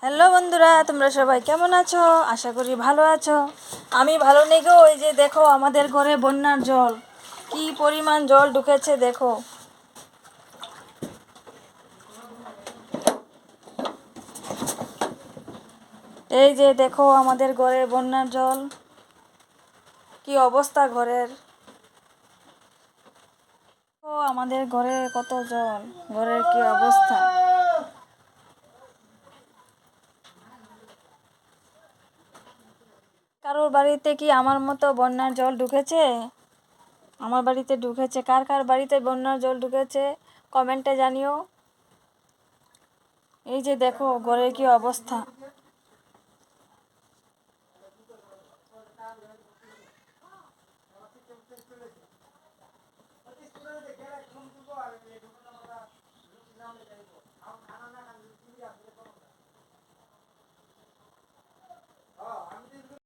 Hello বন্ধুরা, তোমরা সবাই কেমন আছো? আশা করি ভালো আছো। আমি ভালো নেই গো। ওই যে দেখো আমাদের ঘরে বন্যার জল, কি পরিমাণ জল ঢুকেছে দেখো। এই যে দেখো আমাদের ঘরে বন্যার জল, কি অবস্থা ঘরের। ও আমাদের ঘরে কত জল, ঘরের কি অবস্থা। কারোর বাড়িতে কি আমার মতো বন্যার জল ঢুকেছে? আমার বাড়িতে ঢুকেছে। কার কার বাড়িতে বন্যার জল ঢুকেছে কমেন্টে জানিও। এই যে দেখো ঘরের কি অবস্থা।